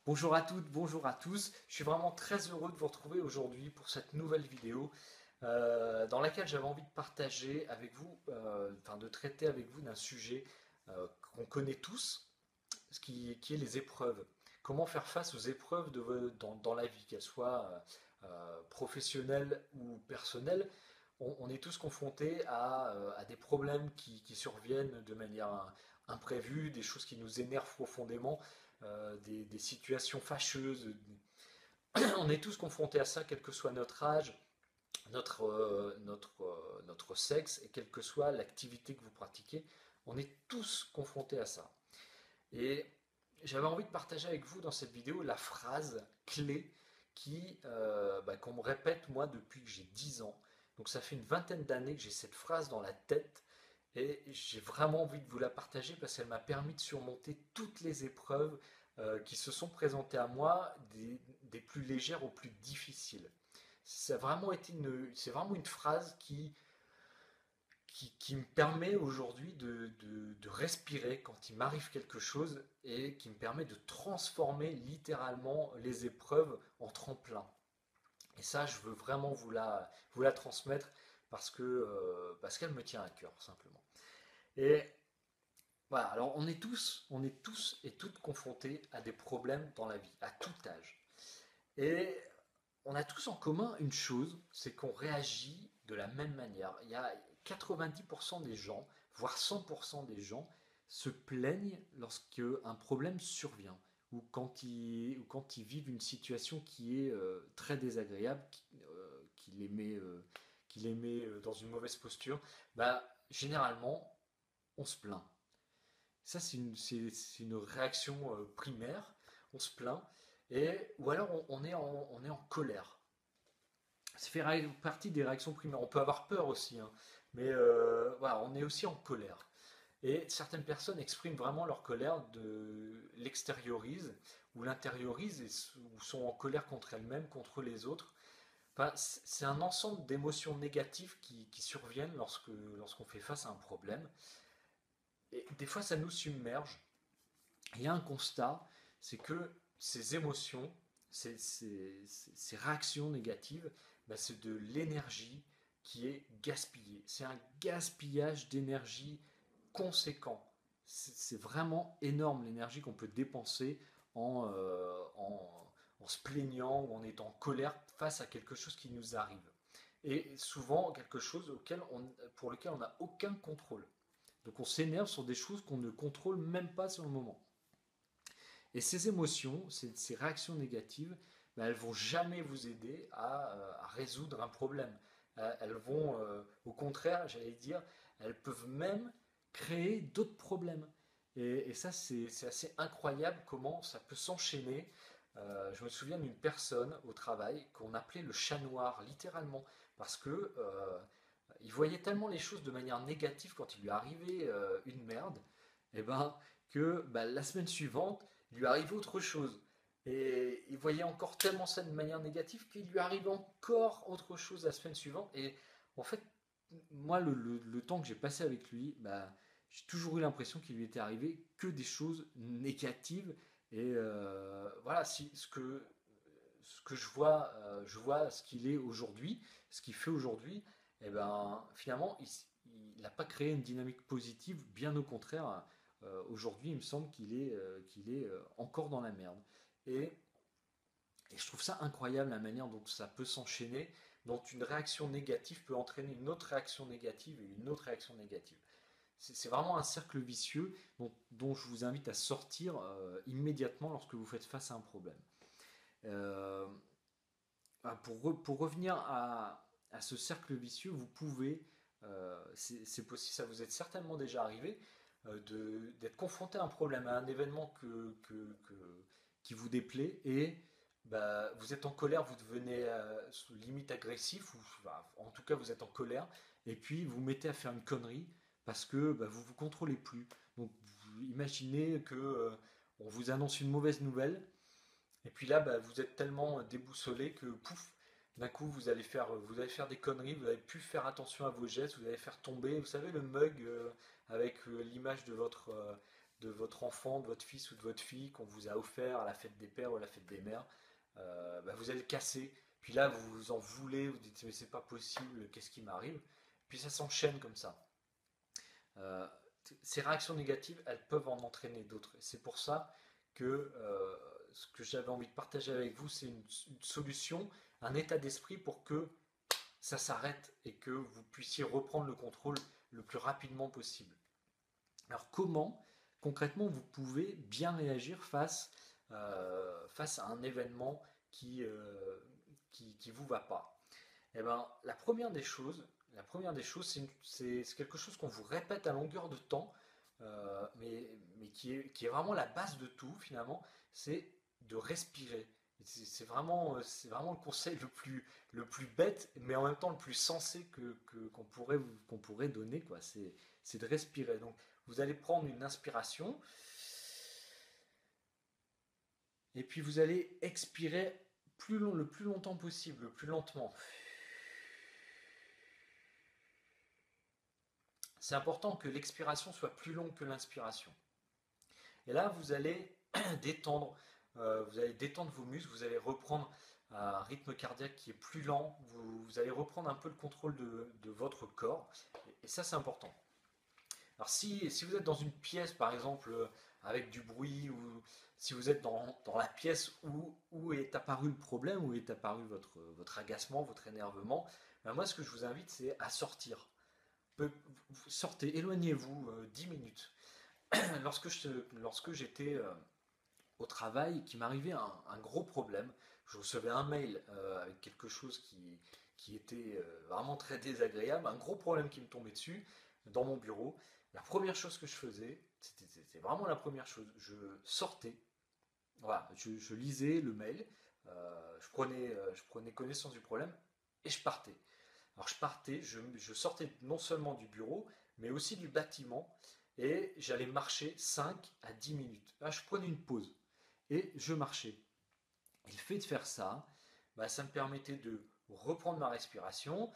Bonjour à toutes, bonjour à tous. Je suis vraiment très heureux de vous retrouver aujourd'hui pour cette nouvelle vidéo dans laquelle j'avais envie de partager avec vous, enfin de traiter avec vous d'un sujet qu'on connaît tous, qui est les épreuves. Comment faire face aux épreuves dans la vie, qu'elles soient professionnelles ou personnelles. On est tous confrontés à des problèmes qui surviennent de manière imprévue, des choses qui nous énervent profondément, des situations fâcheuses. On est tous confrontés à ça, quel que soit notre âge, notre sexe et quelle que soit l'activité que vous pratiquez. On est tous confrontés à ça. Et j'avais envie de partager avec vous dans cette vidéo la phrase clé qu'on me répète moi depuis que j'ai 10 ans. Donc ça fait une vingtaine d'années que j'ai cette phrase dans la tête et j'ai vraiment envie de vous la partager parce qu'elle m'a permis de surmonter toutes les épreuves qui se sont présentées à moi, des plus légères aux plus difficiles. C'est vraiment une phrase qui me permet aujourd'hui de respirer quand il m'arrive quelque chose et qui me permet de transformer littéralement les épreuves en tremplin. Et ça, je veux vraiment vous la transmettre parce qu'elle me tient à cœur, simplement. Et voilà, alors on est tous et toutes confrontés à des problèmes dans la vie, à tout âge. Et on a tous en commun une chose, c'est qu'on réagit de la même manière. Il y a 90% des gens, voire 100% des gens, se plaignent lorsque un problème survient ou quand ils vivent une situation qui est très désagréable, qui les met dans une mauvaise posture. Bah, généralement, on se plaint. Ça, c'est une réaction primaire. On se plaint. Ou alors, on est en colère. Ça fait partie des réactions primaires. On peut avoir peur aussi, hein, mais voilà, on est aussi en colère. Et certaines personnes expriment vraiment leur colère, l'extériorisent ou l'intériorisent ou sont en colère contre elles-mêmes, contre les autres. Enfin, c'est un ensemble d'émotions négatives qui surviennent lorsqu'on fait face à un problème. Et des fois, ça nous submerge. Il y a un constat, c'est que ces émotions, ces réactions négatives, bah, c'est de l'énergie qui est gaspillée. C'est un gaspillage d'énergie conséquent. C'est vraiment énorme l'énergie qu'on peut dépenser en se plaignant ou en étant en colère face à quelque chose qui nous arrive. Et souvent quelque chose pour lequel on n'a aucun contrôle. Donc on s'énerve sur des choses qu'on ne contrôle même pas sur le moment. Et ces émotions, ces réactions négatives, ben, elles vont jamais vous aider à résoudre un problème. Elles vont, au contraire, j'allais dire, elles peuvent même créer d'autres problèmes. Et ça, c'est assez incroyable comment ça peut s'enchaîner. Je me souviens d'une personne au travail qu'on appelait le chat noir, littéralement, parce que il voyait tellement les choses de manière négative quand il lui arrivait une merde, et ben, que ben, la semaine suivante, il lui arrivait autre chose. Et il voyait encore tellement ça de manière négative qu'il lui arrivait encore autre chose la semaine suivante. Et en fait, moi, le temps que j'ai passé avec lui, bah, j'ai toujours eu l'impression qu'il lui était arrivé que des choses négatives. Et voilà, ce que je vois ce qu'il est aujourd'hui, ce qu'il fait aujourd'hui, et ben finalement, il n'a pas créé une dynamique positive, bien au contraire. Aujourd'hui, il me semble qu'il est encore dans la merde. Et, et je trouve ça incroyable la manière dont ça peut s'enchaîner, dont une réaction négative peut entraîner une autre réaction négative et une autre réaction négative. C'est vraiment un cercle vicieux dont je vous invite à sortir immédiatement lorsque vous faites face à un problème. Euh, pour revenir à ce cercle vicieux, vous pouvez, c'est possible, ça vous est certainement déjà arrivé, d'être confronté à un problème, à un événement qui vous déplaît et bah, vous êtes en colère, vous devenez limite agressif, ou bah, en tout cas vous êtes en colère, et puis vous mettez à faire une connerie parce que bah, vous vous contrôlez plus. Donc vous imaginez que on vous annonce une mauvaise nouvelle et puis là, bah, vous êtes tellement déboussolé que pouf, d'un coup, vous allez faire des conneries, vous n'allez plus faire attention à vos gestes, vous allez faire tomber, vous savez, le mug avec l'image de votre enfant, de votre fils ou de votre fille qu'on vous a offert à la fête des pères ou à la fête des mères, vous allez le casser. Puis là, vous vous en voulez, vous dites mais c'est pas possible, qu'est-ce qui m'arrive? Puis ça s'enchaîne comme ça. Euh, Ces réactions négatives, elles peuvent en entraîner d'autres. C'est pour ça que ce que j'avais envie de partager avec vous, c'est une solution, un état d'esprit pour que ça s'arrête et que vous puissiez reprendre le contrôle le plus rapidement possible. Alors comment concrètement vous pouvez bien réagir face à un événement qui vous va pas? Eh ben, la première des choses, c'est quelque chose qu'on vous répète à longueur de temps, mais qui est vraiment la base de tout finalement, c'est de respirer. C'est vraiment le conseil le plus bête, mais en même temps le plus sensé qu'on pourrait donner, quoi. C'est de respirer. Donc, vous allez prendre une inspiration, et puis vous allez expirer le plus longtemps possible, le plus lentement. C'est important que l'expiration soit plus longue que l'inspiration. Et là, vous allez détendre, vous allez détendre vos muscles, vous allez reprendre un rythme cardiaque qui est plus lent, vous allez reprendre un peu le contrôle de votre corps. Et ça, c'est important. Alors si vous êtes dans une pièce, par exemple, avec du bruit, ou si vous êtes dans la pièce où est apparu le problème, où est apparu votre agacement, votre énervement, ben moi, ce que je vous invite, c'est à sortir. Sortez, éloignez-vous 10 minutes. Lorsque j'étais au travail, qu'il m'arrivait un gros problème, je recevais un mail avec quelque chose qui était vraiment très désagréable, un gros problème qui me tombait dessus dans mon bureau. La première chose que je faisais, c'était vraiment la première chose, je sortais, voilà, je lisais le mail, je prenais connaissance du problème et je partais. Alors je partais, je sortais non seulement du bureau, mais aussi du bâtiment, et j'allais marcher 5 à 10 minutes. Là, je prenais une pause et je marchais. Et le fait de faire ça, ça me permettait de reprendre ma respiration,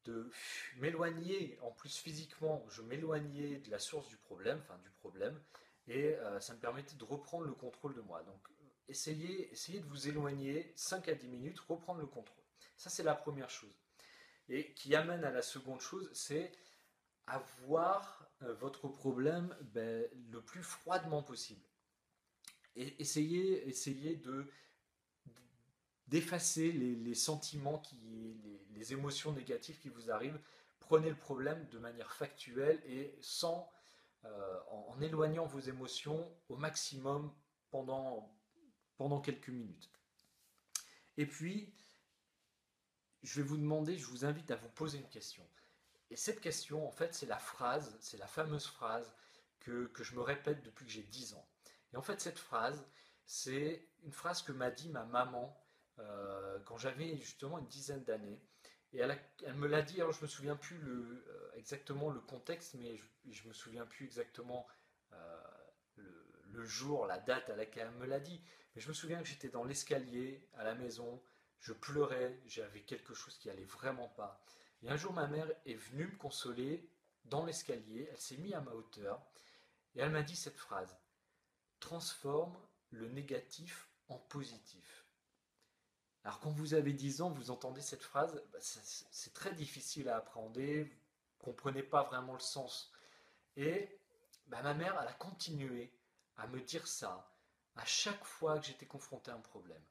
de m'éloigner, en plus physiquement, je m'éloignais de la source du problème, et ça me permettait de reprendre le contrôle de moi. Donc essayez de vous éloigner 5 à 10 minutes, reprendre le contrôle. Ça, c'est la première chose. Et qui amène à la seconde chose, c'est avoir votre problème le plus froidement possible. Et essayez d'effacer les sentiments, les émotions négatives qui vous arrivent. Prenez le problème de manière factuelle et en éloignant vos émotions au maximum pendant quelques minutes. Et puis, je vous invite à vous poser une question. Et cette question, en fait, c'est la fameuse phrase que je me répète depuis que j'ai 10 ans. Et en fait, cette phrase, c'est une phrase que m'a dit ma maman quand j'avais justement une dizaine d'années. Et elle me l'a dit, alors je ne me souviens plus exactement le contexte, mais je me souviens plus exactement euh, le jour, la date à laquelle elle me l'a dit. Mais je me souviens que j'étais dans l'escalier à la maison, je pleurais, j'avais quelque chose qui allait vraiment pas. Et un jour, ma mère est venue me consoler dans l'escalier, elle s'est mise à ma hauteur, et elle m'a dit cette phrase: transforme le négatif en positif. Alors quand vous avez 10 ans, vous entendez cette phrase, c'est très difficile à appréhender, vous ne comprenez pas vraiment le sens. Et ma mère, elle a continué à me dire ça à chaque fois que j'étais confronté à un problème,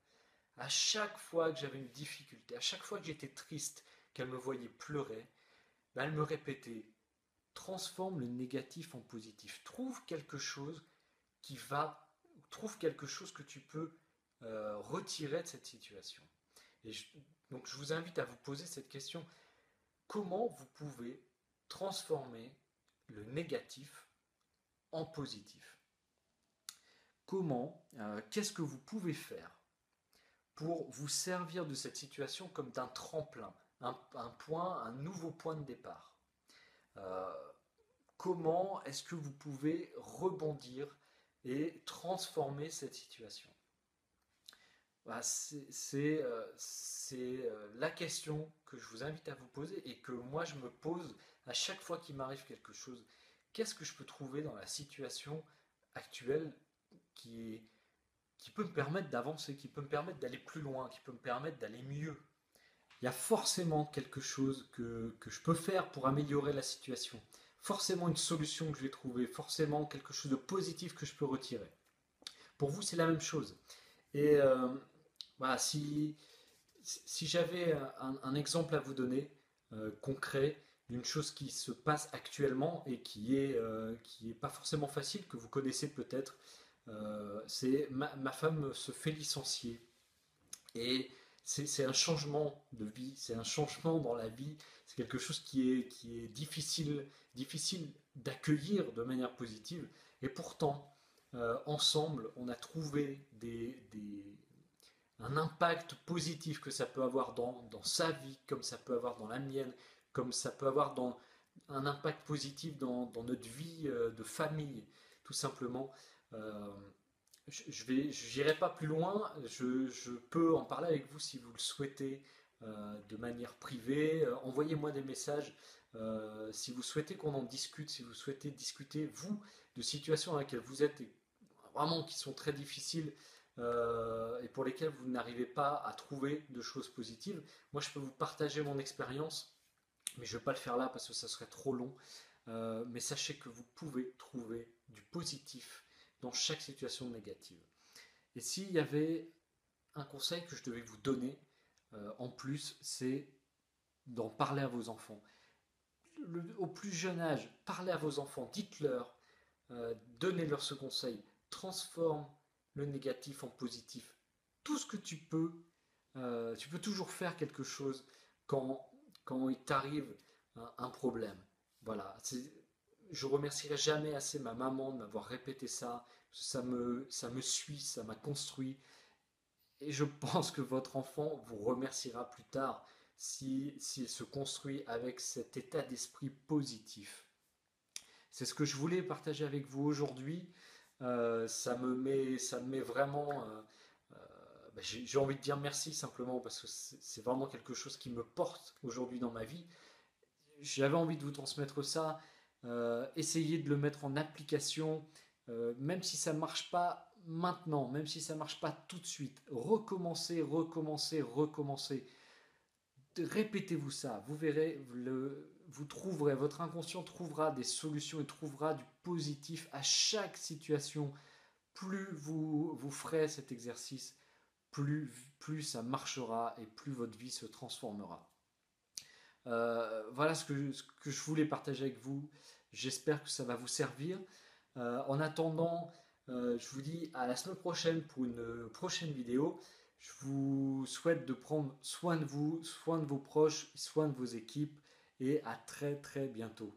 à chaque fois que j'avais une difficulté, à chaque fois que j'étais triste, qu'elle me voyait pleurer, elle me répétait: transforme le négatif en positif, qui va, trouve quelque chose que tu peux retirer de cette situation. Et donc je vous invite à vous poser cette question: comment vous pouvez transformer le négatif en positif? Qu'est-ce que vous pouvez faire pour vous servir de cette situation comme d'un tremplin, un nouveau point de départ? Euh, Comment est-ce que vous pouvez rebondir et transformer cette situation? C'est la question que je vous invite à vous poser et que moi je me pose à chaque fois qu'il m'arrive quelque chose. Qu'est-ce que je peux trouver dans la situation actuel qui, qui peut me permettre d'avancer, qui peut me permettre d'aller plus loin, qui peut me permettre d'aller mieux. Il y a forcément quelque chose que je peux faire pour améliorer la situation. Forcément une solution que je vais trouver, forcément quelque chose de positif que je peux retirer. Pour vous, c'est la même chose. Et voilà, si j'avais un exemple à vous donner, concret, d'une chose qui se passe actuellement et qui est pas forcément facile, que vous connaissez peut-être, c'est ma femme se fait licencier. Et c'est un changement de vie, c'est un changement dans la vie, c'est quelque chose qui est difficile d'accueillir de manière positive. Et pourtant, ensemble, on a trouvé un impact positif que ça peut avoir dans sa vie, comme ça peut avoir dans la mienne, comme ça peut avoir un impact positif dans notre vie de famille, tout simplement. Euh, j'irai pas plus loin. Je peux en parler avec vous si vous le souhaitez de manière privée. Envoyez-moi des messages si vous souhaitez qu'on en discute, si vous souhaitez discuter vous de situations dans lesquelles vous êtes et vraiment qui sont très difficiles et pour lesquelles vous n'arrivez pas à trouver de choses positives. Moi, je peux vous partager mon expérience, mais je ne vais pas le faire là parce que ça serait trop long. Mais sachez que vous pouvez trouver du positif dans chaque situation négative. Et s'il y avait un conseil que je devais vous donner en plus, c'est d'en parler à vos enfants. Au plus jeune âge, parlez à vos enfants, dites-leur, donnez-leur ce conseil, transforme le négatif en positif. Tout ce que tu peux toujours faire quelque chose quand, quand il t'arrive un problème. Voilà, je remercierai jamais assez ma maman de m'avoir répété ça. Ça me suit, ça m'a construit. Et je pense que votre enfant vous remerciera plus tard s'il se construit avec cet état d'esprit positif. C'est ce que je voulais partager avec vous aujourd'hui. Ça me met vraiment. J'ai envie de dire merci simplement parce que c'est vraiment quelque chose qui me porte aujourd'hui dans ma vie. J'avais envie de vous transmettre ça. Essayez de le mettre en application, même si ça ne marche pas maintenant, même si ça ne marche pas tout de suite. Recommencez, recommencez, recommencez. Répétez-vous ça, vous verrez, vous trouverez, votre inconscient trouvera des solutions et trouvera du positif à chaque situation. Plus vous ferez cet exercice, plus ça marchera et plus votre vie se transformera. Voilà ce que je voulais partager avec vous. J'espère que ça va vous servir. En attendant, je vous dis à la semaine prochaine pour une prochaine vidéo. Je vous souhaite de prendre soin de vous, soin de vos proches, soin de vos équipes et à très très bientôt.